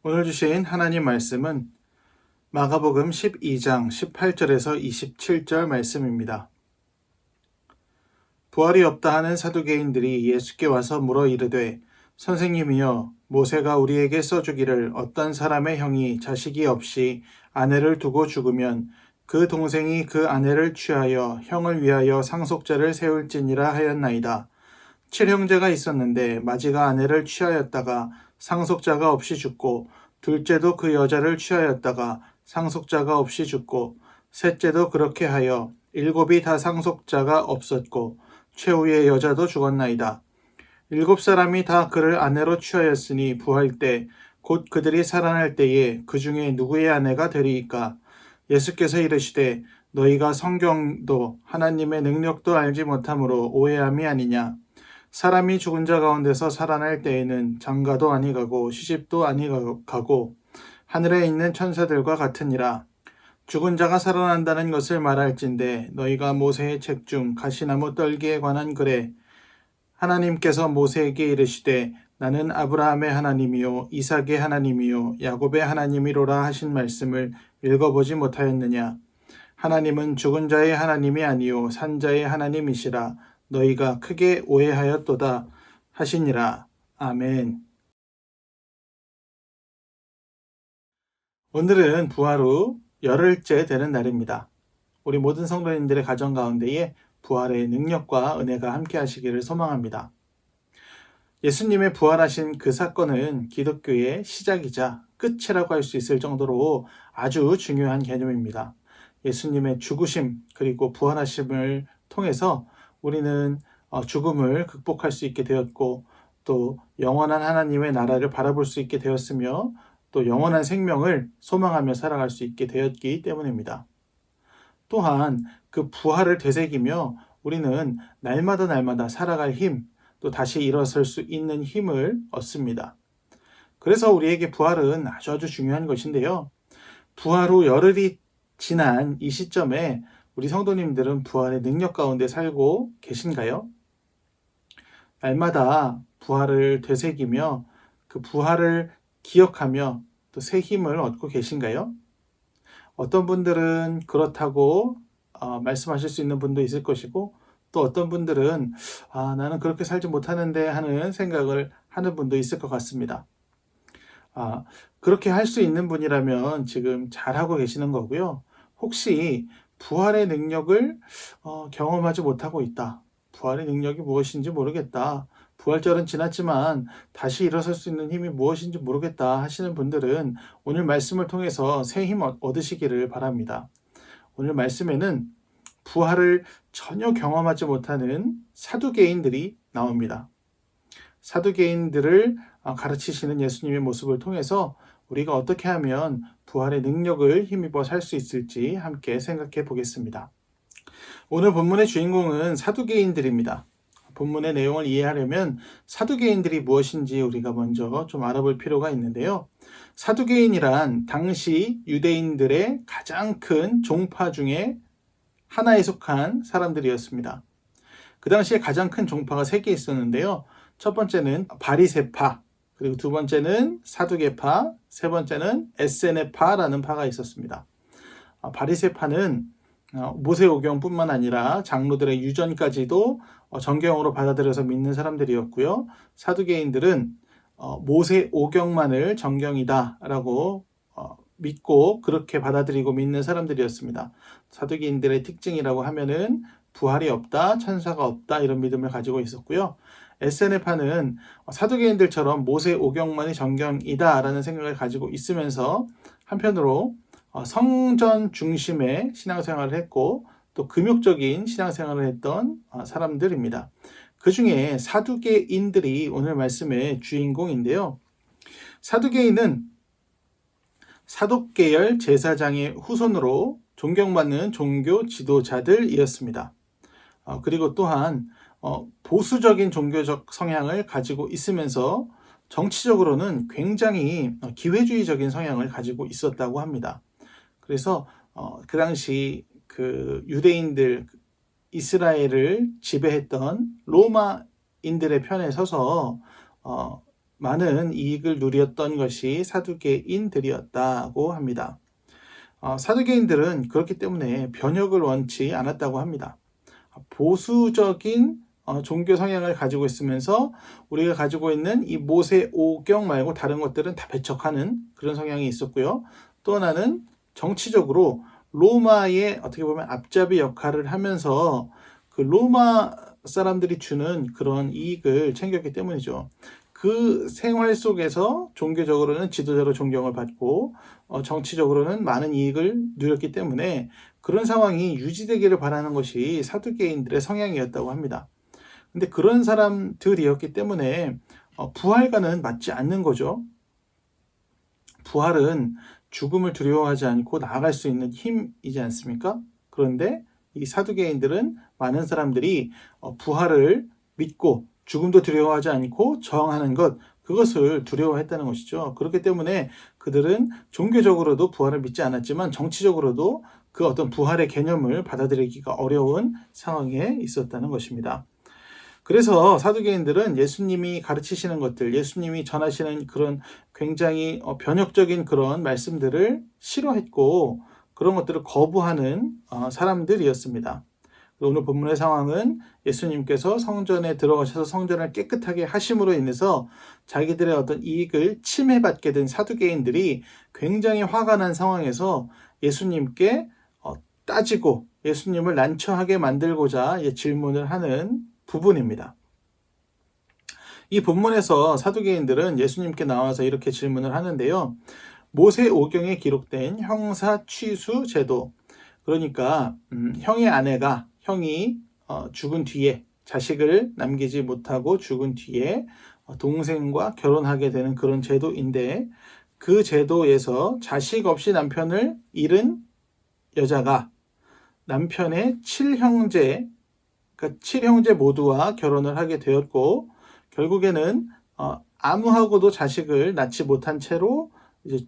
오늘 주신 하나님 말씀은 마가복음 12장 18절에서 27절 말씀입니다. 부활이 없다 하는 사두개인들이 예수께 와서 물어 이르되 선생님이여 모세가 우리에게 써주기를 어떤 사람의 형이 자식이 없이 아내를 두고 죽으면 그 동생이 그 아내를 취하여 형을 위하여 상속자를 세울지니라 하였나이다. 7형제가 있었는데 마지가 아내를 취하였다가 상속자가 없이 죽고 둘째도 그 여자를 취하였다가 상속자가 없이 죽고 셋째도 그렇게 하여 7이 다 상속자가 없었고 최후의 여자도 죽었나이다. 7사람이 다 그를 아내로 취하였으니 부활 때 곧 그들이 살아날 때에 그 중에 누구의 아내가 되리이까? 예수께서 이르시되 너희가 성경도 하나님의 능력도 알지 못함으로 오해함이 아니냐. 사람이 죽은 자 가운데서 살아날 때에는 장가도 아니가고 시집도 아니가고 하늘에 있는 천사들과 같으니라. 죽은 자가 살아난다는 것을 말할진대 너희가 모세의 책 중 가시나무 떨기에 관한 글에 하나님께서 모세에게 이르시되 나는 아브라함의 하나님이요 이삭의 하나님이요 야곱의 하나님이로라 하신 말씀을 읽어보지 못하였느냐. 하나님은 죽은 자의 하나님이 아니요 산 자의 하나님이시라. 너희가 크게 오해하였도다 하시니라. 아멘. 오늘은 부활 후 열흘째 되는 날입니다. 우리 모든 성도님들의 가정 가운데에 부활의 능력과 은혜가 함께 하시기를 소망합니다. 예수님의 부활하신 그 사건은 기독교의 시작이자 끝이라고 할 수 있을 정도로 아주 중요한 개념입니다. 예수님의 죽으심 그리고 부활하심을 통해서 우리는 죽음을 극복할 수 있게 되었고 또 영원한 하나님의 나라를 바라볼 수 있게 되었으며 또 영원한 생명을 소망하며 살아갈 수 있게 되었기 때문입니다. 또한 그 부활을 되새기며 우리는 날마다 살아갈 힘, 또 다시 일어설 수 있는 힘을 얻습니다. 그래서 우리에게 부활은 아주 중요한 것인데요. 부활 후 열흘이 지난 이 시점에 우리 성도님들은 부활의 능력 가운데 살고 계신가요? 날마다 부활을 되새기며 그 부활을 기억하며 또 새 힘을 얻고 계신가요? 어떤 분들은 그렇다고 말씀하실 수 있는 분도 있을 것이고 또 어떤 분들은 나는 그렇게 살지 못하는데 하는 생각을 하는 분도 있을 것 같습니다. 그렇게 할 수 있는 분이라면 지금 잘하고 계시는 거고요. 혹시 부활의 능력을 경험하지 못하고 있다. 부활의 능력이 무엇인지 모르겠다. 부활절은 지났지만 다시 일어설 수 있는 힘이 무엇인지 모르겠다 하시는 분들은 오늘 말씀을 통해서 새 힘 얻으시기를 바랍니다. 오늘 말씀에는 부활을 전혀 경험하지 못하는 사두개인들이 나옵니다. 사두개인들을 가르치시는 예수님의 모습을 통해서 우리가 어떻게 하면 부활의 능력을 힘입어 살 수 있을지 함께 생각해 보겠습니다. 오늘 본문의 주인공은 사두개인들입니다. 본문의 내용을 이해하려면 사두개인들이 무엇인지 우리가 먼저 좀 알아볼 필요가 있는데요. 사두개인이란 당시 유대인들의 가장 큰 종파 중에 하나에 속한 사람들이었습니다. 그 당시에 가장 큰 종파가 3개 있었는데요. 첫 번째는 바리새파, 그리고 두 번째는 사두개파, 세 번째는 에세네파라는 파가 있었습니다. 바리새파는 모세오경뿐만 아니라 장로들의 유전까지도 정경으로 받아들여서 믿는 사람들이었고요. 사두개인들은 모세오경만을 정경이다라고 믿고 그렇게 받아들이고 믿는 사람들이었습니다. 사두개인들의 특징이라고 하면은 부활이 없다, 천사가 없다 이런 믿음을 가지고 있었고요. 에세네파는 사두개인들처럼 모세오경만이 정경이다라는 생각을 가지고 있으면서 한편으로 성전 중심의 신앙생활을 했고 또 금욕적인 신앙생활을 했던 사람들입니다. 그 중에 사두개인들이 오늘 말씀의 주인공인데요. 사두개인은 사독계열 제사장의 후손으로 존경받는 종교 지도자들이었습니다. 그리고 또한 보수적인 종교적 성향을 가지고 있으면서 정치적으로는 굉장히 기회주의적인 성향을 가지고 있었다고 합니다. 그래서 그 당시 그 유대인들 이스라엘을 지배했던 로마인들의 편에 서서 많은 이익을 누렸던 것이 사두개인들이었다고 합니다. 사두개인들은 그렇기 때문에 변혁을 원치 않았다고 합니다. 보수적인 종교 성향을 가지고 있으면서 우리가 가지고 있는 이 모세오경 말고 다른 것들은 다 배척하는 그런 성향이 있었고요. 또 하나는 정치적으로 로마의 어떻게 보면 앞잡이 역할을 하면서 그 로마 사람들이 주는 그런 이익을 챙겼기 때문이죠. 그 생활 속에서 종교적으로는 지도자로 존경을 받고 정치적으로는 많은 이익을 누렸기 때문에 그런 상황이 유지되기를 바라는 것이 사두개인들의 성향이었다고 합니다. 근데 그런 사람들이었기 때문에 부활과는 맞지 않는 거죠. 부활은 죽음을 두려워하지 않고 나아갈 수 있는 힘이지 않습니까? 그런데 이 사두개인들은 많은 사람들이 부활을 믿고 죽음도 두려워하지 않고 저항하는 것, 그것을 두려워했다는 것이죠. 그렇기 때문에 그들은 종교적으로도 부활을 믿지 않았지만 정치적으로도 그 어떤 부활의 개념을 받아들이기가 어려운 상황에 있었다는 것입니다. 그래서 사두개인들은 예수님이 가르치시는 것들, 예수님이 전하시는 그런 굉장히 변혁적인 그런 말씀들을 싫어했고 그런 것들을 거부하는 사람들이었습니다. 오늘 본문의 상황은 예수님께서 성전에 들어가셔서 성전을 깨끗하게 하심으로 인해서 자기들의 어떤 이익을 침해받게 된 사두개인들이 굉장히 화가 난 상황에서 예수님께 따지고 예수님을 난처하게 만들고자 질문을 하는 부분입니다. 이 본문에서 사두개인들은 예수님께 나와서 이렇게 질문을 하는데요. 모세오경에 기록된 형사 취수 제도, 그러니까 형의 아내가 형이 죽은 뒤에 자식을 남기지 못하고 죽은 뒤에 동생과 결혼하게 되는 그런 제도인데 그 제도에서 자식 없이 남편을 잃은 여자가 남편의 7형제, 그러니까 7형제 모두와 결혼을 하게 되었고 결국에는 아무하고도 자식을 낳지 못한 채로 이제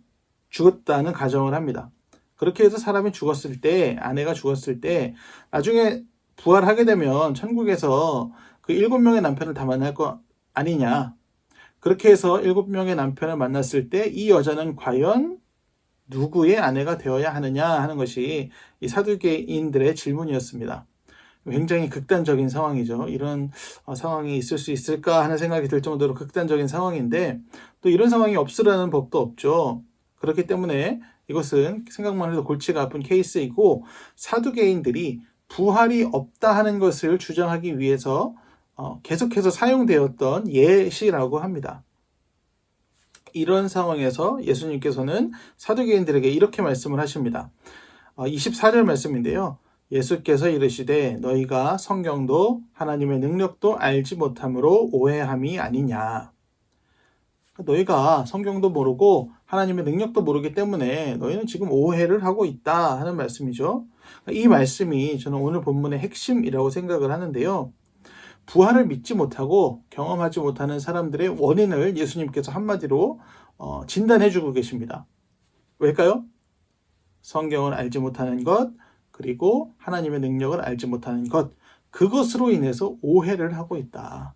죽었다는 가정을 합니다. 그렇게 해서 사람이 죽었을 때, 아내가 죽었을 때 나중에 부활하게 되면 천국에서 그 7명의 남편을 다 만날 거 아니냐. 그렇게 해서 7명의 남편을 만났을 때 이 여자는 과연 누구의 아내가 되어야 하느냐 하는 것이 이 사두개인들의 질문이었습니다. 굉장히 극단적인 상황이죠. 이런 상황이 있을 수 있을까 하는 생각이 들 정도로 극단적인 상황인데 또 이런 상황이 없으라는 법도 없죠. 그렇기 때문에 이것은 생각만 해도 골치가 아픈 케이스이고 사두개인들이 부활이 없다 하는 것을 주장하기 위해서 계속해서 사용되었던 예시라고 합니다. 이런 상황에서 예수님께서는 사두개인들에게 이렇게 말씀을 하십니다. 24절 말씀인데요. 예수께서 이르시되 너희가 성경도 하나님의 능력도 알지 못함으로 오해함이 아니냐. 너희가 성경도 모르고 하나님의 능력도 모르기 때문에 너희는 지금 오해를 하고 있다 하는 말씀이죠. 이 말씀이 저는 오늘 본문의 핵심이라고 생각을 하는데요. 부활을 믿지 못하고 경험하지 못하는 사람들의 원인을 예수님께서 한마디로 진단해주고 계십니다. 왜일까요? 성경을 알지 못하는 것, 그리고 하나님의 능력을 알지 못하는 것, 그것으로 인해서 오해를 하고 있다.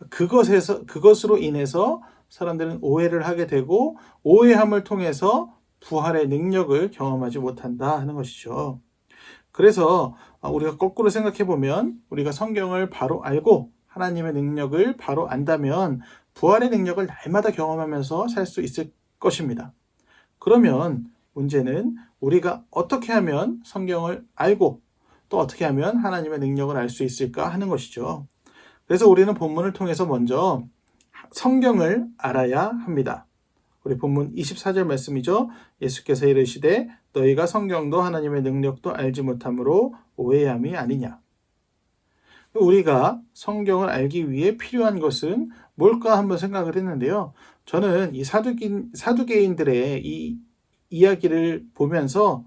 그것으로 인해서 사람들은 오해를 하게 되고 오해함을 통해서 부활의 능력을 경험하지 못한다 하는 것이죠. 그래서 우리가 거꾸로 생각해 보면 우리가 성경을 바로 알고 하나님의 능력을 바로 안다면 부활의 능력을 날마다 경험하면서 살 수 있을 것입니다. 그러면 문제는 우리가 어떻게 하면 성경을 알고 또 어떻게 하면 하나님의 능력을 알 수 있을까 하는 것이죠. 그래서 우리는 본문을 통해서 먼저 성경을 알아야 합니다. 우리 본문 24절 말씀이죠. 예수께서 이르시되 너희가 성경도 하나님의 능력도 알지 못함으로 오해함이 아니냐. 우리가 성경을 알기 위해 필요한 것은 뭘까 한번 생각을 했는데요. 저는 이 사두개인들의 이 이야기를 보면서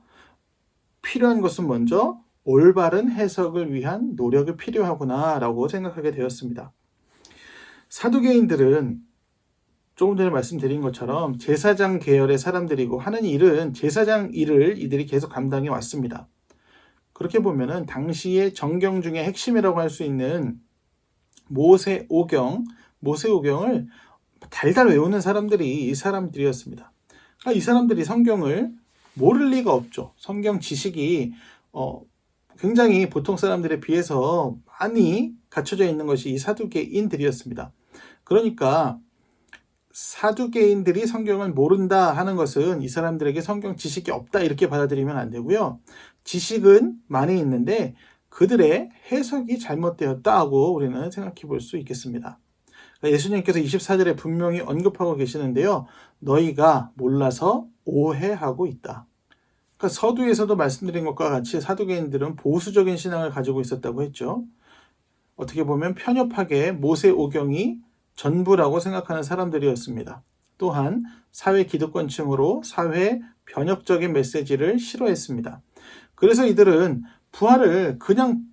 필요한 것은 먼저 올바른 해석을 위한 노력이 필요하구나라고 생각하게 되었습니다. 사두개인들은 조금 전에 말씀드린 것처럼 제사장 계열의 사람들이고 하는 일은 제사장 일을 이들이 계속 감당해 왔습니다. 그렇게 보면은 당시의 정경 중에 핵심이라고 할 수 있는 모세오경을 달달 외우는 사람들이 이 사람들이었습니다. 그러니까 이 사람들이 성경을 모를 리가 없죠. 성경 지식이 굉장히 보통 사람들에 비해서 많이 갖춰져 있는 것이 이 사두개인들이었습니다. 그러니까 사두개인들이 성경을 모른다 하는 것은 이 사람들에게 성경 지식이 없다 이렇게 받아들이면 안 되고요. 지식은 많이 있는데 그들의 해석이 잘못되었다 하고 우리는 생각해 볼 수 있겠습니다. 예수님께서 24절에 분명히 언급하고 계시는데요. 너희가 몰라서 오해하고 있다. 그러니까 서두에서도 말씀드린 것과 같이 사두개인들은 보수적인 신앙을 가지고 있었다고 했죠. 어떻게 보면 편협하게 모세오경이 전부라고 생각하는 사람들이었습니다. 또한 사회 기득권층으로 사회 변혁적인 메시지를 싫어했습니다. 그래서 이들은 부활을 그냥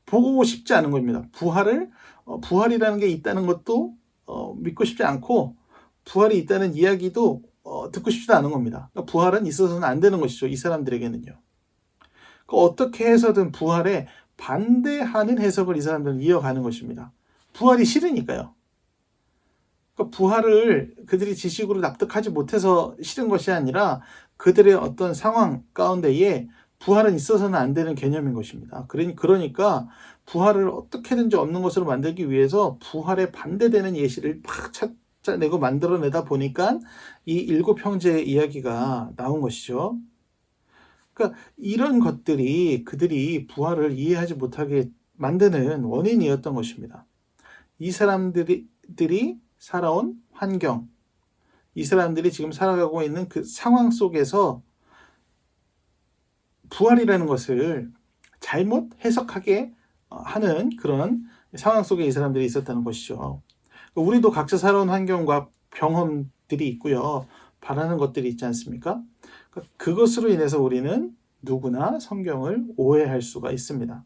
보고 싶지 않은 겁니다. 부활이라는 게 있다는 것도 믿고 싶지 않고 부활이 있다는 이야기도 듣고 싶지도 않은 겁니다. 그러니까 부활은 있어서는 안 되는 것이죠. 이 사람들에게는요. 그러니까 어떻게 해서든 부활에 반대하는 해석을 이 사람들은 이어가는 것입니다. 부활이 싫으니까요. 그러니까 부활을 그들이 지식으로 납득하지 못해서 싫은 것이 아니라 그들의 어떤 상황 가운데에 부활은 있어서는 안 되는 개념인 것입니다. 그러니까 부활을 어떻게든지 없는 것으로 만들기 위해서 부활에 반대되는 예시를 막 찾아내고 만들어내다 보니까 이 7형제의 이야기가 나온 것이죠. 그러니까 이런 것들이 그들이 부활을 이해하지 못하게 만드는 원인이었던 것입니다. 이 사람들이 살아온 환경, 이 사람들이 지금 살아가고 있는 그 상황 속에서 부활이라는 것을 잘못 해석하게 하는 그런 상황 속에 이 사람들이 있었다는 것이죠. 우리도 각자 살아온 환경과 경험들이 있고요. 바라는 것들이 있지 않습니까? 그것으로 인해서 우리는 누구나 성경을 오해할 수가 있습니다.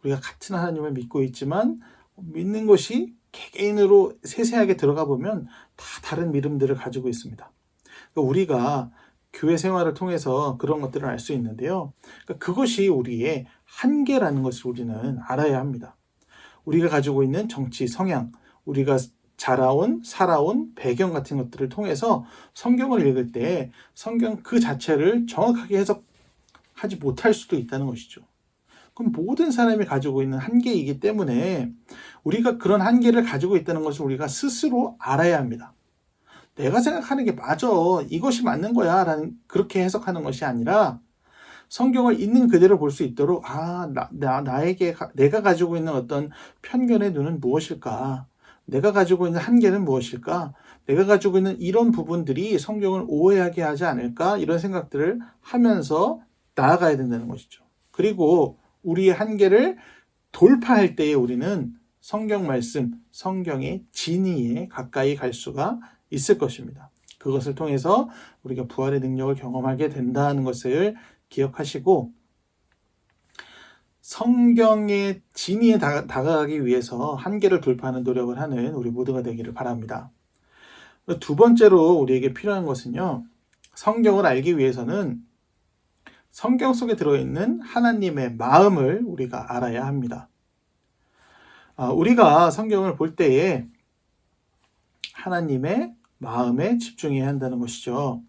우리가 같은 하나님을 믿고 있지만 믿는 것이 개개인으로 세세하게 들어가 보면 다 다른 믿음들을 가지고 있습니다. 우리가 교회 생활을 통해서 그런 것들을 알 수 있는데요. 그것이 우리의 한계라는 것을 우리는 알아야 합니다. 우리가 가지고 있는 정치 성향, 우리가 살아온 배경 같은 것들을 통해서 성경을 읽을 때 성경 그 자체를 정확하게 해석하지 못할 수도 있다는 것이죠. 그럼 모든 사람이 가지고 있는 한계이기 때문에 우리가 그런 한계를 가지고 있다는 것을 우리가 스스로 알아야 합니다. 내가 생각하는 게 맞아, 이것이 맞는 거야 라는 그렇게 해석하는 것이 아니라 성경을 있는 그대로 볼 수 있도록 내가 가지고 있는 어떤 편견의 눈은 무엇일까? 내가 가지고 있는 한계는 무엇일까? 내가 가지고 있는 이런 부분들이 성경을 오해하게 하지 않을까? 이런 생각들을 하면서 나아가야 된다는 것이죠. 그리고 우리의 한계를 돌파할 때에 우리는 성경 말씀, 성경의 진리에 가까이 갈 수가 있을 것입니다. 그것을 통해서 우리가 부활의 능력을 경험하게 된다는 것을 기억하시고 성경의 진리에 다가가기 위해서 한계를 돌파하는 노력을 하는 우리 모두가 되기를 바랍니다. 두 번째로 우리에게 필요한 것은요. 성경을 알기 위해서는 성경 속에 들어있는 하나님의 마음을 우리가 알아야 합니다. 우리가 성경을 볼 때에 하나님의 마음에 집중해야 한다는 것이죠.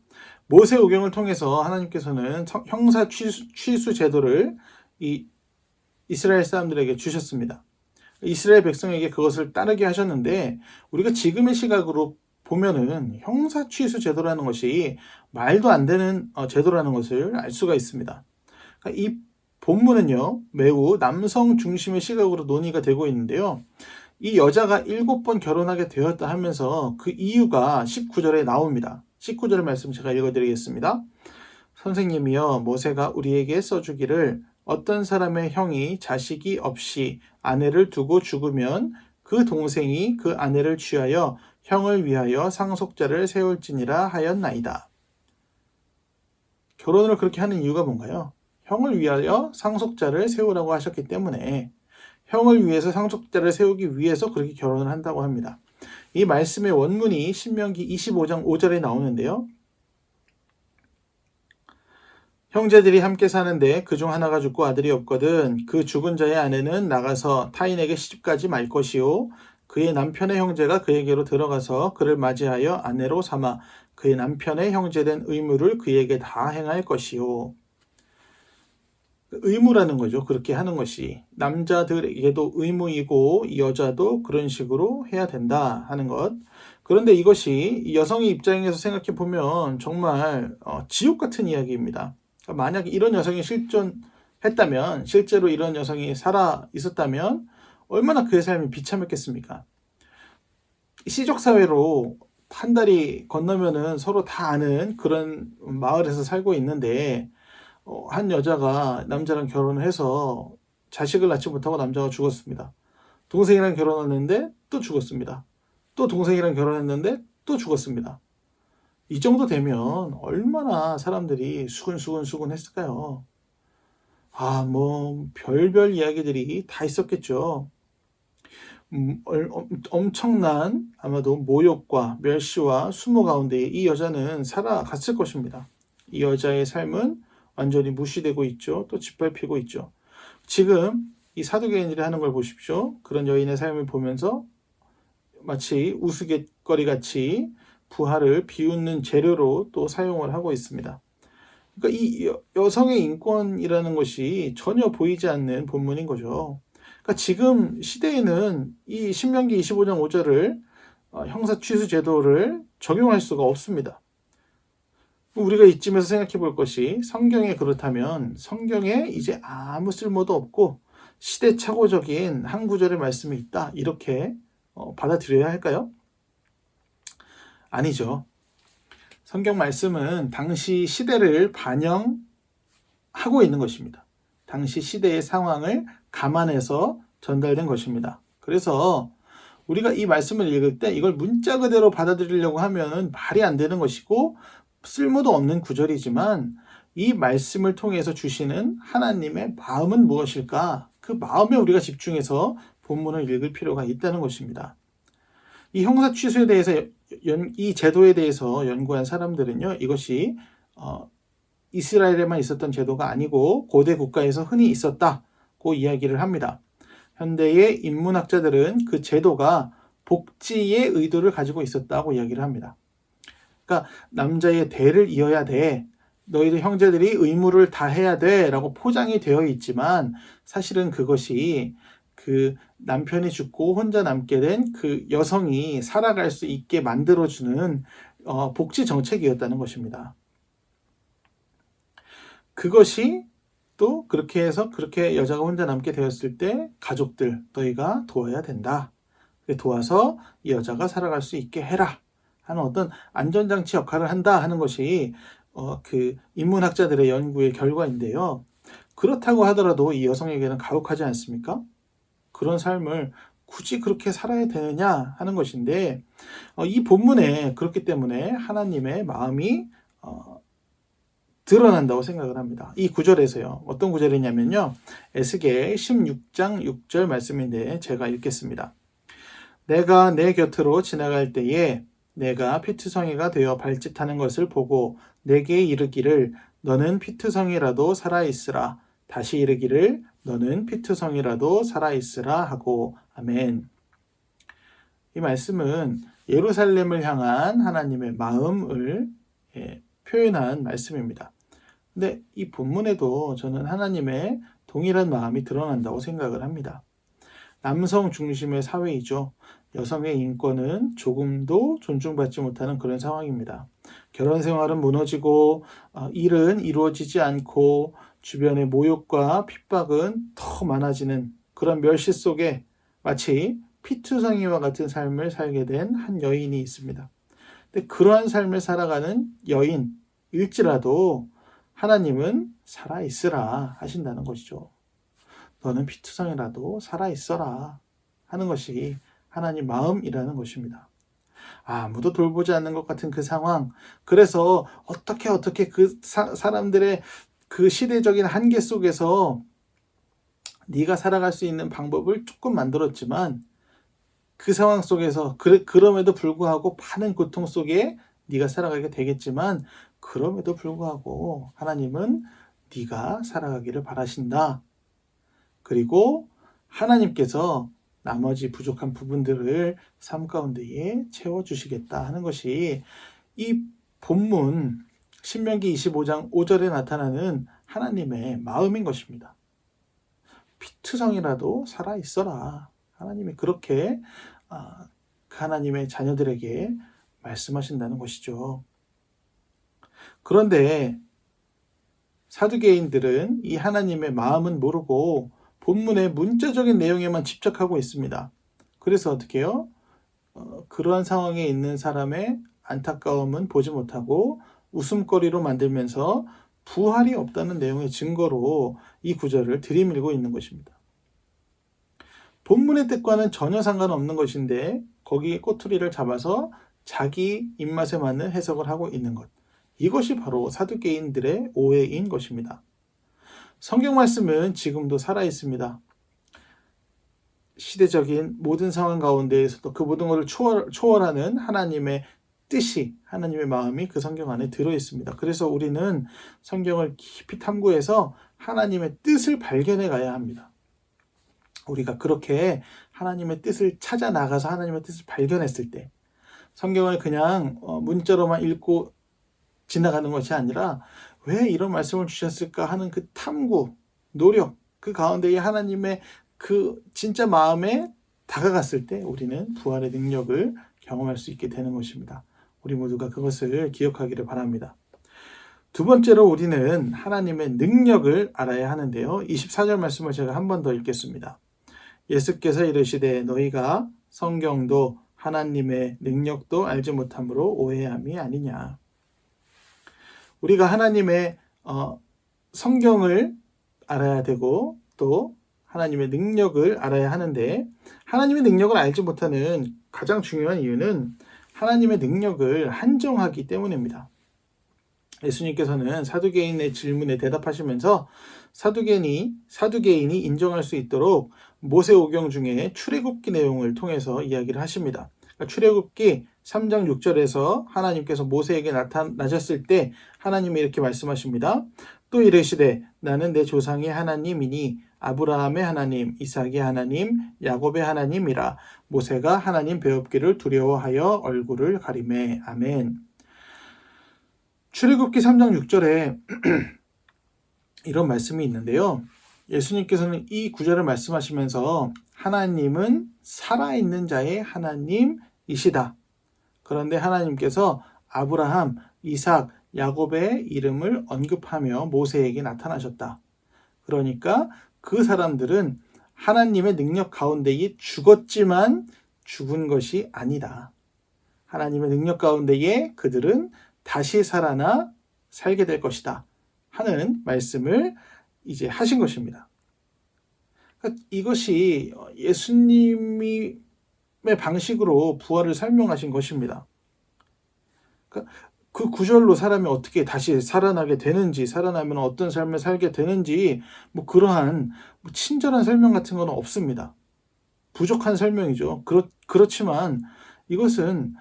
모세오경을 통해서 하나님께서는 형사 취수 제도를 이스라엘 사람들에게 주셨습니다. 이스라엘 백성에게 그것을 따르게 하셨는데 우리가 지금의 시각으로 보면은 형사 취수 제도라는 것이 말도 안 되는 제도라는 것을 알 수가 있습니다. 그러니까 이 본문은요 매우 남성 중심의 시각으로 논의가 되고 있는데요. 이 여자가 7번 결혼하게 되었다 하면서 그 이유가 19절에 나옵니다. 19절 말씀 제가 읽어드리겠습니다. 선생님이여 모세가 우리에게 써주기를 어떤 사람의 형이 자식이 없이 아내를 두고 죽으면 그 동생이 그 아내를 취하여 형을 위하여 상속자를 세울지니라 하였나이다. 결혼을 그렇게 하는 이유가 뭔가요? 형을 위하여 상속자를 세우라고 하셨기 때문에 형을 위해서 상속자를 세우기 위해서 그렇게 결혼을 한다고 합니다. 이 말씀의 원문이 신명기 25장 5절에 나오는데요. 형제들이 함께 사는데 그중 하나가 죽고 아들이 없거든 그 죽은 자의 아내는 나가서 타인에게 시집가지 말 것이요 그의 남편의 형제가 그에게로 들어가서 그를 맞이하여 아내로 삼아 그의 남편의 형제된 의무를 그에게 다 행할 것이요. 의무라는 거죠. 그렇게 하는 것이. 남자들에게도 의무이고 여자도 그런 식으로 해야 된다 하는 것. 그런데 이것이 여성의 입장에서 생각해 보면 정말 지옥 같은 이야기입니다. 그러니까 만약 이런 여성이 실존했다면, 실제로 이런 여성이 살아 있었다면 얼마나 그의 삶이 비참했겠습니까? 시족사회로 한 달이 건너면은 서로 다 아는 그런 마을에서 살고 있는데 한 여자가 남자랑 결혼을 해서 자식을 낳지 못하고 남자가 죽었습니다. 동생이랑 결혼했는데 또 죽었습니다. 또 동생이랑 결혼했는데 또 죽었습니다. 이 정도 되면 얼마나 사람들이 수근수근 했을까요? 뭐 별별 이야기들이 다 있었겠죠. 엄청난 아마도 모욕과 멸시와 수모 가운데 이 여자는 살아갔을 것입니다. 이 여자의 삶은 완전히 무시되고 있죠. 또 짓밟히고 있죠. 지금 이 사두개인들이 하는 걸 보십시오. 그런 여인의 삶을 보면서 마치 우스갯거리 같이 부하를 비웃는 재료로 또 사용을 하고 있습니다. 그러니까 이 여성의 인권이라는 것이 전혀 보이지 않는 본문인 거죠. 그러니까 지금 시대에는 이 신명기 25장 5절을 형사 취수 제도를 적용할 수가 없습니다. 우리가 이쯤에서 생각해 볼 것이, 성경에 그렇다면 성경에 이제 아무 쓸모도 없고 시대착오적인 한 구절의 말씀이 있다, 이렇게 받아들여야 할까요? 아니죠. 성경 말씀은 당시 시대를 반영하고 있는 것입니다. 당시 시대의 상황을 감안해서 전달된 것입니다. 그래서 우리가 이 말씀을 읽을 때 이걸 문자 그대로 받아들이려고 하면 말이 안 되는 것이고 쓸모도 없는 구절이지만, 이 말씀을 통해서 주시는 하나님의 마음은 무엇일까? 그 마음에 우리가 집중해서 본문을 읽을 필요가 있다는 것입니다. 이 형사 취소에 대해서, 이 제도에 대해서 연구한 사람들은요, 이것이 이스라엘에만 있었던 제도가 아니고 고대 국가에서 흔히 있었다고 이야기를 합니다. 현대의 인문학자들은 그 제도가 복지의 의도를 가지고 있었다고 이야기를 합니다. 그러니까 남자의 대를 이어야 돼, 너희들 형제들이 의무를 다 해야 돼 라고 포장이 되어 있지만, 사실은 그것이 그 남편이 죽고 혼자 남게 된 그 여성이 살아갈 수 있게 만들어주는 복지 정책이었다는 것입니다. 그것이 또 그렇게 해서 그렇게 여자가 혼자 남게 되었을 때 가족들, 너희가 도와야 된다, 도와서 이 여자가 살아갈 수 있게 해라 하는 어떤 안전장치 역할을 한다 하는 것이 그 인문학자들의 연구의 결과인데요. 그렇다고 하더라도 이 여성에게는 가혹하지 않습니까? 그런 삶을 굳이 그렇게 살아야 되느냐 하는 것인데, 이 본문에 그렇기 때문에 하나님의 마음이 드러난다고 생각을 합니다. 이 구절에서요. 어떤 구절이냐면요, 에스겔 16장 6절 말씀인데 제가 읽겠습니다. 내가 내 곁으로 지나갈 때에 내가 피투성이가 되어 발짓하는 것을 보고 내게 이르기를 너는 피투성이라도 살아있으라, 다시 이르기를 너는 피투성이라도 살아있으라 하고. 아멘. 이 말씀은 예루살렘을 향한 하나님의 마음을 표현한 말씀입니다. 근데 이 본문에도 저는 하나님의 동일한 마음이 드러난다고 생각을 합니다. 남성 중심의 사회이죠. 여성의 인권은 조금도 존중받지 못하는 그런 상황입니다. 결혼 생활은 무너지고 일은 이루어지지 않고 주변의 모욕과 핍박은 더 많아지는 그런 멸시 속에 마치 피투성이와 같은 삶을 살게 된 한 여인이 있습니다. 근데 그러한 삶을 살아가는 여인일지라도 하나님은 살아있으라 하신다는 것이죠. 너는 피투성이라도 살아있어라 하는 것이 하나님 마음이라는 것입니다. 아무도 돌보지 않는 것 같은 그 상황, 그래서 어떻게 그 사람들의 그 시대적인 한계 속에서 네가 살아갈 수 있는 방법을 조금 만들었지만, 그 상황 속에서 그럼에도 불구하고 많은 고통 속에 네가 살아가게 되겠지만, 그럼에도 불구하고 하나님은 네가 살아가기를 바라신다. 그리고 하나님께서 나머지 부족한 부분들을 삶 가운데에 채워주시겠다 하는 것이 이 본문 신명기 25장 5절에 나타나는 하나님의 마음인 것입니다. 피투성이라도 살아있어라. 하나님이 그렇게 하나님의 자녀들에게 말씀하신다는 것이죠. 그런데 사두개인들은 이 하나님의 마음은 모르고 본문의 문자적인 내용에만 집착하고 있습니다. 그래서 어떻게 해요? 그러한 상황에 있는 사람의 안타까움은 보지 못하고 웃음거리로 만들면서 부활이 없다는 내용의 증거로 이 구절을 들이밀고 있는 것입니다. 본문의 뜻과는 전혀 상관없는 것인데 거기에 꼬투리를 잡아서 자기 입맛에 맞는 해석을 하고 있는 것. 이것이 바로 사두개인들의 오해인 것입니다. 성경 말씀은 지금도 살아있습니다. 시대적인 모든 상황 가운데에서도 그 모든 것을 초월하는 하나님의 뜻이, 하나님의 마음이 그 성경 안에 들어있습니다. 그래서 우리는 성경을 깊이 탐구해서 하나님의 뜻을 발견해 가야 합니다. 우리가 그렇게 하나님의 뜻을 찾아 나가서 하나님의 뜻을 발견했을 때 성경을 그냥 문자로만 읽고 지나가는 것이 아니라 왜 이런 말씀을 주셨을까 하는 그 탐구, 노력, 그 가운데에 하나님의 그 진짜 마음에 다가갔을 때 우리는 부활의 능력을 경험할 수 있게 되는 것입니다. 우리 모두가 그것을 기억하기를 바랍니다. 두 번째로 우리는 하나님의 능력을 알아야 하는데요. 24절 말씀을 제가 한 번 더 읽겠습니다. 예수께서 이르시되 너희가 성경도 하나님의 능력도 알지 못함으로 오해함이 아니냐. 우리가 하나님의 성경을 알아야 되고 또 하나님의 능력을 알아야 하는데 하나님의 능력을 알지 못하는 가장 중요한 이유는 하나님의 능력을 한정하기 때문입니다. 예수님께서는 사두개인의 질문에 대답하시면서 사두개인이 인정할 수 있도록 모세오경 중에 출애굽기 내용을 통해서 이야기를 하십니다. 그러니까 출애굽기 3장 6절에서 하나님께서 모세에게 나타나셨을 때 하나님이 이렇게 말씀하십니다. 또 이르시되 나는 내 조상의 하나님이니 아브라함의 하나님, 이삭의 하나님, 야곱의 하나님이라. 모세가 하나님 배웁기를 두려워하여 얼굴을 가리매. 아멘. 출애굽기 3장 6절에 이런 말씀이 있는데요. 예수님께서는 이 구절을 말씀하시면서 하나님은 살아있는 자의 하나님이시다. 그런데 하나님께서 아브라함, 이삭, 야곱의 이름을 언급하며 모세에게 나타나셨다. 그러니까 그 사람들은 하나님의 능력 가운데에 죽었지만 죽은 것이 아니다. 하나님의 능력 가운데에 그들은 다시 살아나 살게 될 것이다 하는 말씀을 이제 하신 것입니다. 그러니까 이것이 예수님의 방식으로 부활을 설명하신 것입니다. 그러니까 그 구절로 사람이 어떻게 다시 살아나게 되는지, 살아나면 어떤 삶을 살게 되는지 그러한 친절한 설명 같은 건 없습니다. 부족한 설명이죠. 그렇지만 이것은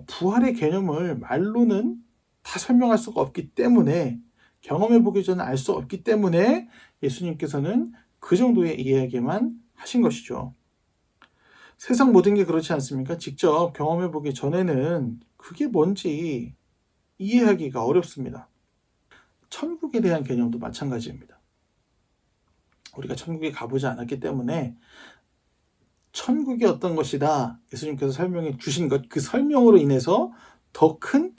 부활의 개념을 말로는 다 설명할 수가 없기 때문에 경험해 보기 전에 알 수 없기 때문에 예수님께서는 그 정도의 이야기만 하신 것이죠. 세상 모든 게 그렇지 않습니까? 직접 경험해 보기 전에는 그게 뭔지 이해하기가 어렵습니다. 천국에 대한 개념도 마찬가지입니다. 우리가 천국에 가보지 않았기 때문에 천국이 어떤 것이다 예수님께서 설명해 주신 것, 그 설명으로 인해서 더 큰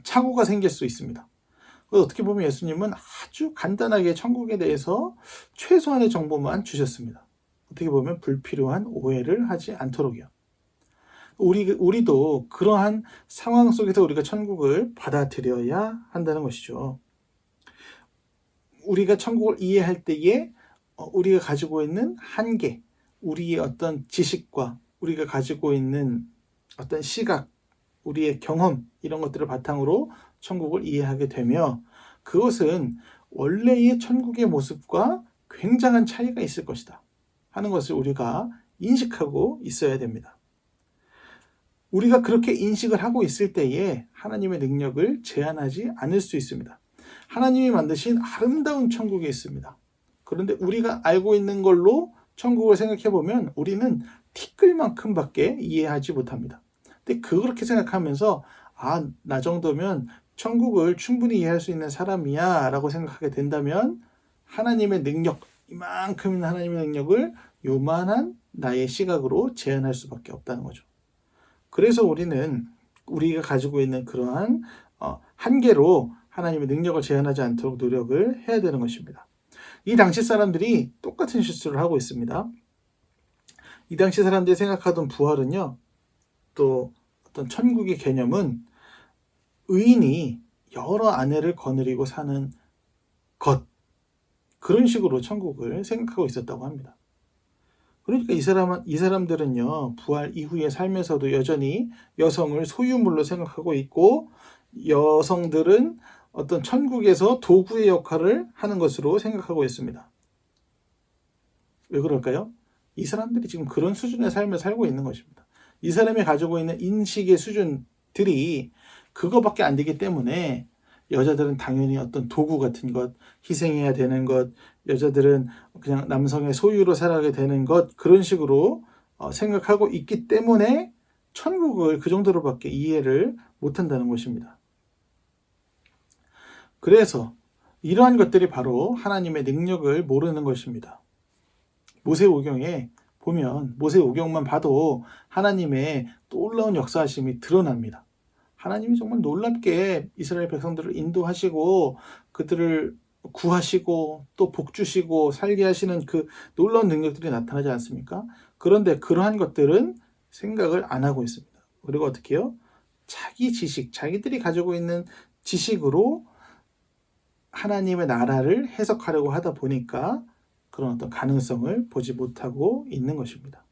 착오가 생길 수 있습니다. 어떻게 보면 예수님은 아주 간단하게 천국에 대해서 최소한의 정보만 주셨습니다. 어떻게 보면 불필요한 오해를 하지 않도록요. 우리도 그러한 상황 속에서 우리가 천국을 받아들여야 한다는 것이죠. 우리가 천국을 이해할 때에 우리가 가지고 있는 한계, 우리의 어떤 지식과 우리가 가지고 있는 어떤 시각, 우리의 경험 이런 것들을 바탕으로 천국을 이해하게 되며 그것은 원래의 천국의 모습과 굉장한 차이가 있을 것이다 하는 것을 우리가 인식하고 있어야 됩니다. 우리가 그렇게 인식을 하고 있을 때에 하나님의 능력을 제한하지 않을 수 있습니다. 하나님이 만드신 아름다운 천국이 있습니다. 그런데 우리가 알고 있는 걸로 천국을 생각해 보면 우리는 티끌만큼밖에 이해하지 못합니다. 근데 그렇게 생각하면서 나 정도면 천국을 충분히 이해할 수 있는 사람이야 라고 생각하게 된다면 하나님의 능력, 이만큼 있는 하나님의 능력을 요만한 나의 시각으로 제한할 수밖에 없다는 거죠. 그래서 우리가 가지고 있는 그러한 한계로 하나님의 능력을 제한하지 않도록 노력을 해야 되는 것입니다. 이 당시 사람들이 똑같은 실수를 하고 있습니다. 이 당시 사람들이 생각하던 부활은요, 또 어떤 천국의 개념은 의인이 여러 아내를 거느리고 사는 것, 그런 식으로 천국을 생각하고 있었다고 합니다. 그러니까 이 사람들은요, 부활 이후의 삶에서도 여전히 여성을 소유물로 생각하고 있고, 여성들은 어떤 천국에서 도구의 역할을 하는 것으로 생각하고 있습니다. 왜 그럴까요? 이 사람들이 지금 그런 수준의 삶을 살고 있는 것입니다. 이 사람이 가지고 있는 인식의 수준들이 그거밖에 안 되기 때문에 여자들은 당연히 어떤 도구 같은 것, 희생해야 되는 것, 여자들은 그냥 남성의 소유로 살아가게 되는 것, 그런 식으로 생각하고 있기 때문에 천국을 그 정도로밖에 이해를 못한다는 것입니다. 그래서 이러한 것들이 바로 하나님의 능력을 모르는 것입니다. 모세오경에 보면 모세오경만 봐도 하나님의 놀라운 역사하심이 드러납니다. 하나님이 정말 놀랍게 이스라엘 백성들을 인도하시고 그들을 구하시고 또 복주시고 살게 하시는 그 놀라운 능력들이 나타나지 않습니까? 그런데 그러한 것들은 생각을 안 하고 있습니다. 그리고 어떻게 해요? 자기 지식, 자기들이 가지고 있는 지식으로 하나님의 나라를 해석하려고 하다 보니까 그런 어떤 가능성을 보지 못하고 있는 것입니다.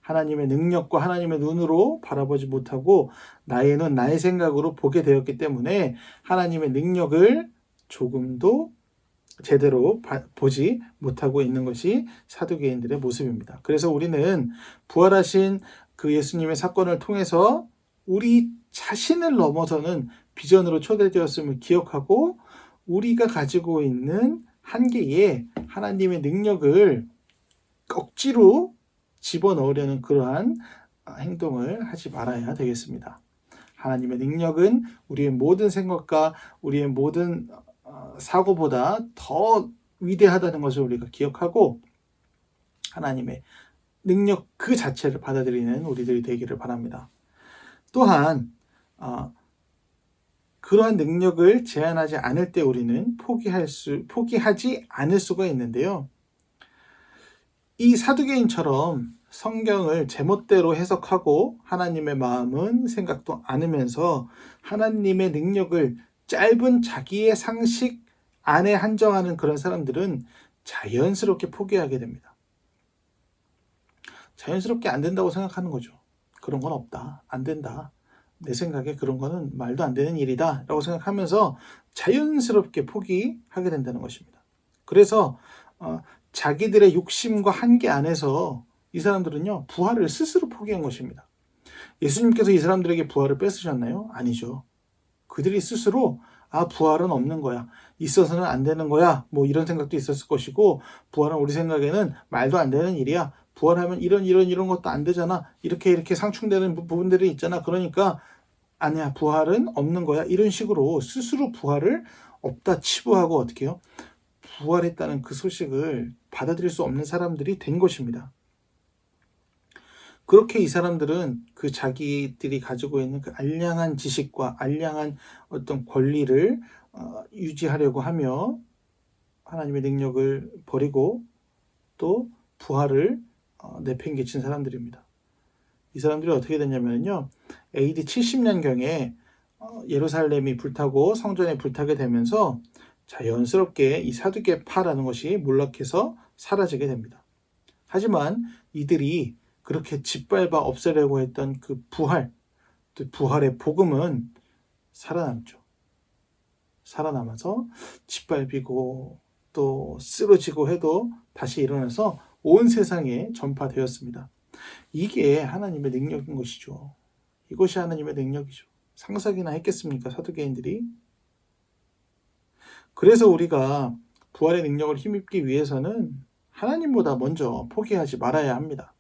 하나님의 능력과 하나님의 눈으로 바라보지 못하고 나의 눈, 나의 생각으로 보게 되었기 때문에 하나님의 능력을 조금도 제대로 보지 못하고 있는 것이 사두개인들의 모습입니다. 그래서 우리는 부활하신 그 예수님의 사건을 통해서 우리 자신을 넘어서는 비전으로 초대되었음을 기억하고 우리가 가지고 있는 한계에 하나님의 능력을 억지로 집어넣으려는 그러한 행동을 하지 말아야 되겠습니다. 하나님의 능력은 우리의 모든 생각과 우리의 모든 사고보다 더 위대하다는 것을 우리가 기억하고 하나님의 능력 그 자체를 받아들이는 우리들이 되기를 바랍니다. 또한 그러한 능력을 제한하지 않을 때 우리는 포기하지 않을 수가 있는데요. 이 사두개인처럼 성경을 제멋대로 해석하고 하나님의 마음은 생각도 않으면서 하나님의 능력을 짧은 자기의 상식 안에 한정하는 그런 사람들은 자연스럽게 포기하게 됩니다. 자연스럽게 안 된다고 생각하는 거죠. 그런 건 없다. 안 된다. 내 생각에 그런 거는 말도 안 되는 일이다 라고 생각하면서 자연스럽게 포기하게 된다는 것입니다. 그래서 자기들의 욕심과 한계 안에서 이 사람들은요 부활을 스스로 포기한 것입니다. 예수님께서 이 사람들에게 부활을 뺏으셨나요? 아니죠. 그들이 스스로 부활은 없는 거야, 있어서는 안 되는 거야, 뭐 이런 생각도 있었을 것이고, 부활은 우리 생각에는 말도 안 되는 일이야, 부활하면 이런 것도 안 되잖아, 이렇게 상충되는 부분들이 있잖아, 그러니까 아니야, 부활은 없는 거야, 이런 식으로 스스로 부활을 없다 치부하고 어떻게 해요? 부활했다는 그 소식을 받아들일 수 없는 사람들이 된 것입니다. 그렇게 이 사람들은 그 자기들이 가지고 있는 그 알량한 지식과 알량한 어떤 권리를 유지하려고 하며 하나님의 능력을 버리고 또 부활을 내팽개친 사람들입니다. 이 사람들이 어떻게 됐냐면요, AD 70년경에 예루살렘이 불타고 성전에 불타게 되면서 자연스럽게 이 사두개파라는 것이 몰락해서 사라지게 됩니다. 하지만 이들이 그렇게 짓밟아 없애려고 했던 그 부활의 복음은 살아남죠. 살아남아서 짓밟히고 또 쓰러지고 해도 다시 일어나서 온 세상에 전파되었습니다. 이게 하나님의 능력인 것이죠. 이것이 하나님의 능력이죠. 상상이나 했겠습니까? 사두개인들이. 그래서 우리가 부활의 능력을 힘입기 위해서는 하나님보다 먼저 포기하지 말아야 합니다.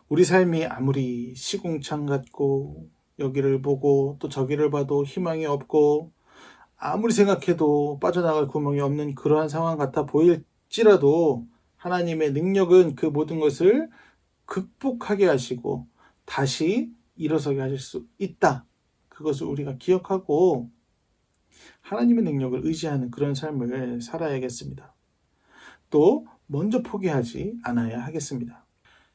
우리 삶이 아무리 시궁창 같고 여기를 보고 또 저기를 봐도 희망이 없고 아무리 생각해도 빠져나갈 구멍이 없는 그러한 상황 같아 보일지라도 하나님의 능력은 그 모든 것을 극복하게 하시고 다시 일어서게 하실 수 있다. 그것을 우리가 기억하고 하나님의 능력을 의지하는 그런 삶을 살아야겠습니다. 또 먼저 포기하지 않아야 하겠습니다.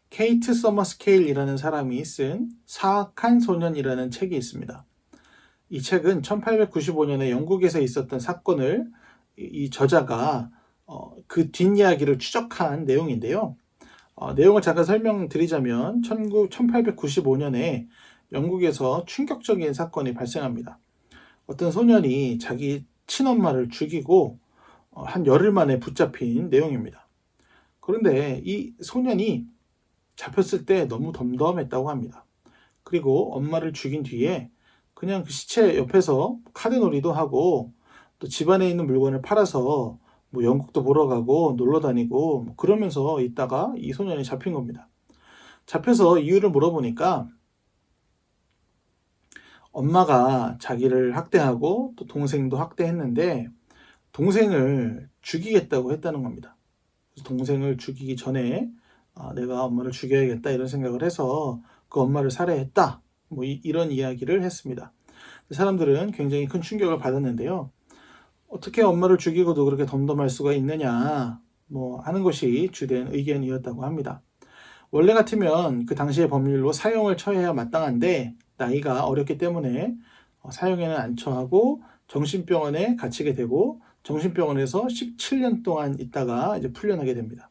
케이트 서머스케일이라는 사람이 쓴 사악한 소년이라는 책이 있습니다. 이 책은 1895년에 영국에서 있었던 사건을 이 저자가 그 뒷이야기를 추적한 내용인데요. 내용을 잠깐 설명드리자면 1895년에 영국에서 충격적인 사건이 발생합니다. 어떤 소년이 자기 친엄마를 죽이고 한 열흘 만에 붙잡힌 내용입니다. 그런데 이 소년이 잡혔을 때 너무 덤덤했다고 합니다. 그리고 엄마를 죽인 뒤에 그냥 그 시체 옆에서 카드놀이도 하고 또 집안에 있는 물건을 팔아서 뭐 연극도 보러 가고 놀러 다니고 뭐 그러면서 있다가 이 소년이 잡힌 겁니다. 잡혀서 이유를 물어보니까 엄마가 자기를 학대하고 또 동생도 학대했는데 동생을 죽이겠다고 했다는 겁니다. 동생을 죽이기 전에 내가 엄마를 죽여야겠다 이런 생각을 해서 그 엄마를 살해했다. 뭐 이런 이야기를 했습니다. 사람들은 굉장히 큰 충격을 받았는데요. 어떻게 엄마를 죽이고도 그렇게 덤덤할 수가 있느냐 뭐 하는 것이 주된 의견이었다고 합니다. 원래 같으면 그 당시의 법률로 사형을 처해야 마땅한데 나이가 어렸기 때문에 사형에는 안 처하고 정신병원에 갇히게 되고 정신병원에서 17년 동안 있다가 이제 풀려나게 됩니다.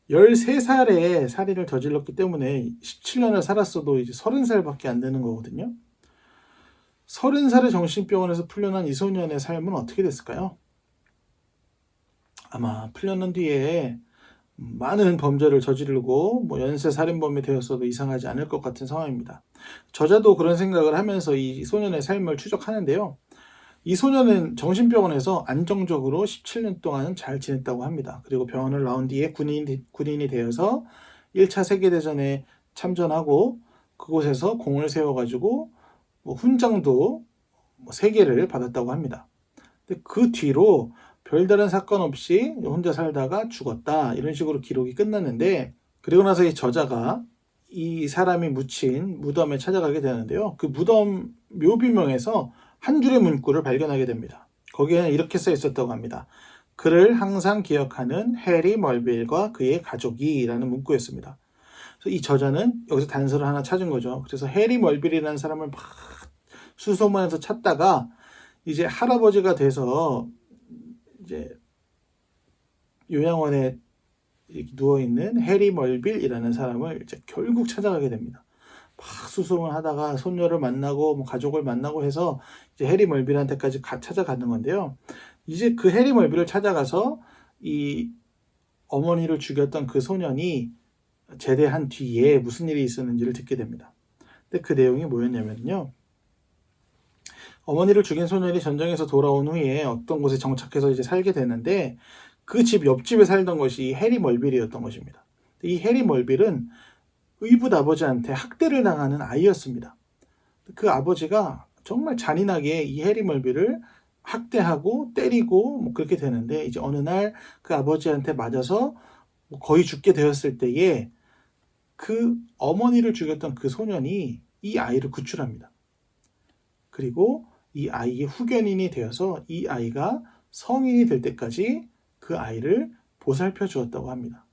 13살에 살인을 저질렀기 때문에 17년을 살았어도 이제 30살밖에 안 되는 거거든요. 30살에 정신병원에서 풀려난 이 소년의 삶은 어떻게 됐을까요? 아마 풀려난 뒤에 많은 범죄를 저지르고 뭐 연쇄 살인범이 되었어도 이상하지 않을 것 같은 상황입니다. 저자도 그런 생각을 하면서 이 소년의 삶을 추적하는데요. 이 소년은 정신병원에서 안정적으로 17년 동안 잘 지냈다고 합니다. 그리고 병원을 나온 뒤에 군인이 되어서 1차 세계대전에 참전하고 그곳에서 공을 세워가지고 뭐 훈장도 3개를 받았다고 합니다. 근데 그 뒤로 별다른 사건 없이 혼자 살다가 죽었다 이런 식으로 기록이 끝났는데 그리고 나서 이 저자가 이 사람이 묻힌 무덤에 찾아가게 되는데요. 그 무덤 묘비명에서 한 줄의 문구를 발견하게 됩니다. 거기에는 이렇게 써 있었다고 합니다. 그를 항상 기억하는 해리 멀빌과 그의 가족이라는 문구였습니다. 그래서 이 저자는 여기서 단서를 하나 찾은 거죠. 그래서 해리 멀빌이라는 사람을 막 수소문해서 찾다가 이제 할아버지가 돼서 이제 요양원에 누워있는 해리 멀빌이라는 사람을 이제 결국 찾아가게 됩니다. 막 수소문 하다가 손녀를 만나고 뭐 가족을 만나고 해서 이제 해리 멀빌한테까지 찾아가는 건데요. 이제 그 해리 멀빌을 찾아가서 이 어머니를 죽였던 그 소년이 제대한 뒤에 무슨 일이 있었는지를 듣게 됩니다. 근데 그 내용이 뭐였냐면요. 어머니를 죽인 소년이 전쟁에서 돌아온 후에 어떤 곳에 정착해서 이제 살게 되는데 그 집 옆집에 살던 것이 해리 멀빌이었던 것입니다. 이 해리 멀빌은 의붓 아버지한테 학대를 당하는 아이였습니다. 그 아버지가 정말 잔인하게 이 해리 멀빌을 학대하고 때리고 뭐 그렇게 되는데 이제 어느 날 그 아버지한테 맞아서 거의 죽게 되었을 때에 그 어머니를 죽였던 그 소년이 이 아이를 구출합니다. 그리고 이 아이의 후견인이 되어서 이 아이가 성인이 될 때까지 그 아이를 보살펴 주었다고 합니다.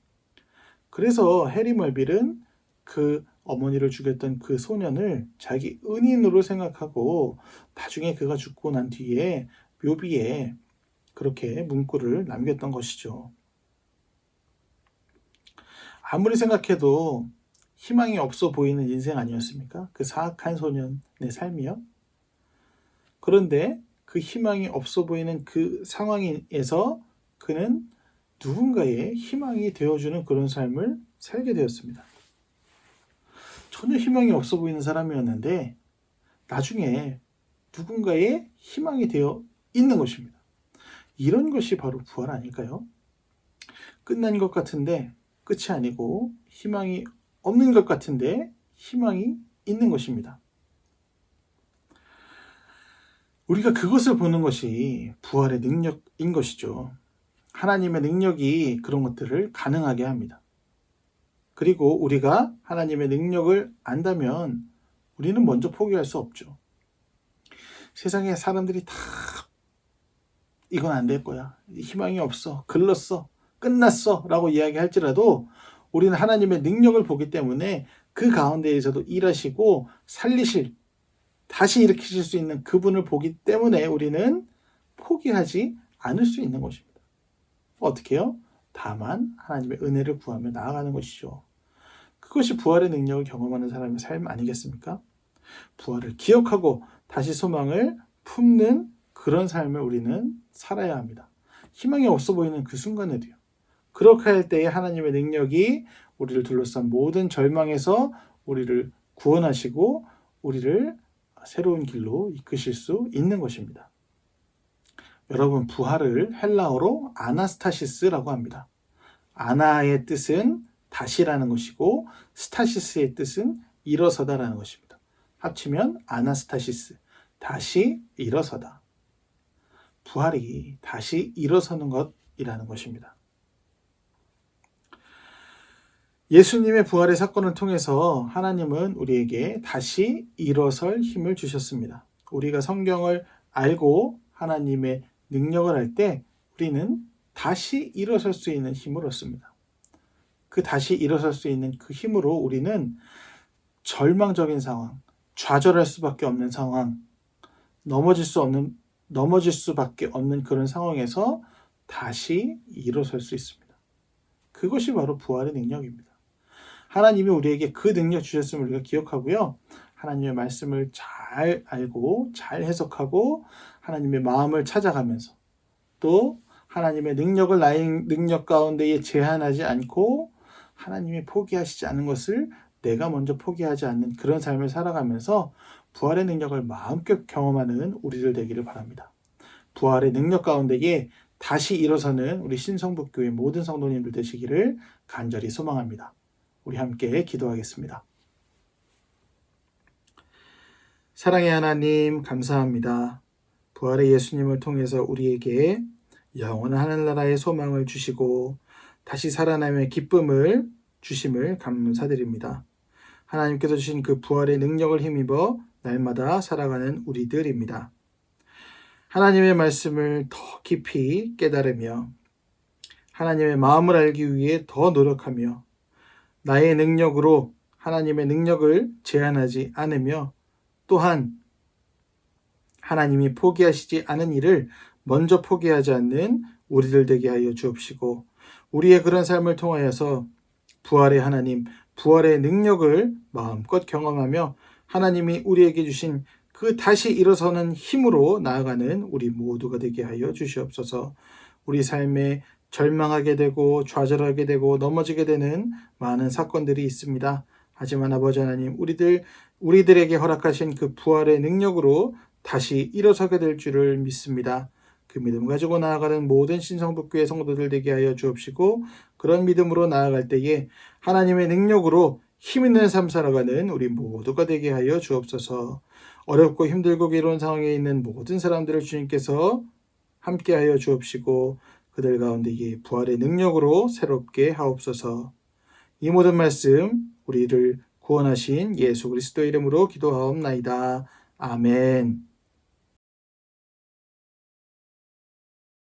그래서 해리 멀빌은 그 어머니를 죽였던 그 소년을 자기 은인으로 생각하고 나중에 그가 죽고 난 뒤에 묘비에 그렇게 문구를 남겼던 것이죠. 아무리 생각해도 희망이 없어 보이는 인생 아니었습니까? 그 사악한 소년의 삶이요. 그런데 그 희망이 없어 보이는 그 상황에서 그는 누군가의 희망이 되어주는 그런 삶을 살게 되었습니다. 전혀 희망이 없어 보이는 사람이었는데 나중에 누군가의 희망이 되어 있는 것입니다. 이런 것이 바로 부활 아닐까요? 끝난 것 같은데 끝이 아니고 희망이 없는 것 같은데 희망이 있는 것입니다. 우리가 그것을 보는 것이 부활의 능력인 것이죠. 하나님의 능력이 그런 것들을 가능하게 합니다. 그리고 우리가 하나님의 능력을 안다면 우리는 먼저 포기할 수 없죠. 세상에 사람들이 다 이건 안 될 거야, 희망이 없어, 글렀어, 끝났어 라고 이야기할지라도 우리는 하나님의 능력을 보기 때문에 그 가운데에서도 일하시고 살리실, 다시 일으키실 수 있는 그분을 보기 때문에 우리는 포기하지 않을 수 있는 것입니다. 어떻게요? 다만 하나님의 은혜를 구하며 나아가는 것이죠. 그것이 부활의 능력을 경험하는 사람의 삶 아니겠습니까? 부활을 기억하고 다시 소망을 품는 그런 삶을 우리는 살아야 합니다. 희망이 없어 보이는 그 순간에도요. 그렇게 할 때에 하나님의 능력이 우리를 둘러싼 모든 절망에서 우리를 구원하시고 우리를 새로운 길로 이끄실 수 있는 것입니다. 여러분, 부활을 헬라어로 아나스타시스라고 합니다. 아나의 뜻은 다시라는 것이고 스타시스의 뜻은 일어서다라는 것입니다. 합치면 아나스타시스, 다시 일어서다. 부활이 다시 일어서는 것이라는 것입니다. 예수님의 부활의 사건을 통해서 하나님은 우리에게 다시 일어설 힘을 주셨습니다. 우리가 성경을 알고 하나님의 능력을 할 때 우리는 다시 일어설 수 있는 힘을 얻습니다. 그 다시 일어설 수 있는 그 힘으로 우리는 절망적인 상황, 좌절할 수밖에 없는 상황, 넘어질 수밖에 없는 그런 상황에서 다시 일어설 수 있습니다. 그것이 바로 부활의 능력입니다. 하나님이 우리에게 그 능력 주셨음을 우리가 기억하고요. 하나님의 말씀을 잘 알고 잘 해석하고 하나님의 마음을 찾아가면서 또 하나님의 능력을 나의 능력 가운데에 제한하지 않고 하나님이 포기하시지 않은 것을 내가 먼저 포기하지 않는 그런 삶을 살아가면서 부활의 능력을 마음껏 경험하는 우리들 되기를 바랍니다. 부활의 능력 가운데에 다시 일어서는 우리 신성북교회 모든 성도님들 되시기를 간절히 소망합니다. 우리 함께 기도하겠습니다. 사랑의 하나님, 감사합니다. 부활의 예수님을 통해서 우리에게 영원한 하늘나라의 소망을 주시고 다시 살아남의 기쁨을 주심을 감사드립니다. 하나님께서 주신 그 부활의 능력을 힘입어 날마다 살아가는 우리들입니다. 하나님의 말씀을 더 깊이 깨달으며 하나님의 마음을 알기 위해 더 노력하며 나의 능력으로 하나님의 능력을 제한하지 않으며 또한 하나님이 포기하시지 않은 일을 먼저 포기하지 않는 우리들 되게 하여 주옵시고 우리의 그런 삶을 통하여서 부활의 하나님, 부활의 능력을 마음껏 경험하며 하나님이 우리에게 주신 그 다시 일어서는 힘으로 나아가는 우리 모두가 되게 하여 주시옵소서. 우리 삶에 절망하게 되고 좌절하게 되고 넘어지게 되는 많은 사건들이 있습니다. 하지만 아버지 하나님, 우리들에게 허락하신 그 부활의 능력으로 다시 일어서게 될 줄을 믿습니다. 그 믿음 가지고 나아가는 모든 신성북교회 성도들 되게 하여 주옵시고 그런 믿음으로 나아갈 때에 하나님의 능력으로 힘있는 삶 살아가는 우리 모두가 되게 하여 주옵소서. 어렵고 힘들고 괴로운 상황에 있는 모든 사람들을 주님께서 함께하여 주옵시고 그들 가운데에 부활의 능력으로 새롭게 하옵소서. 이 모든 말씀 우리를 구원하신 예수 그리스도의 이름으로 기도하옵나이다. 아멘.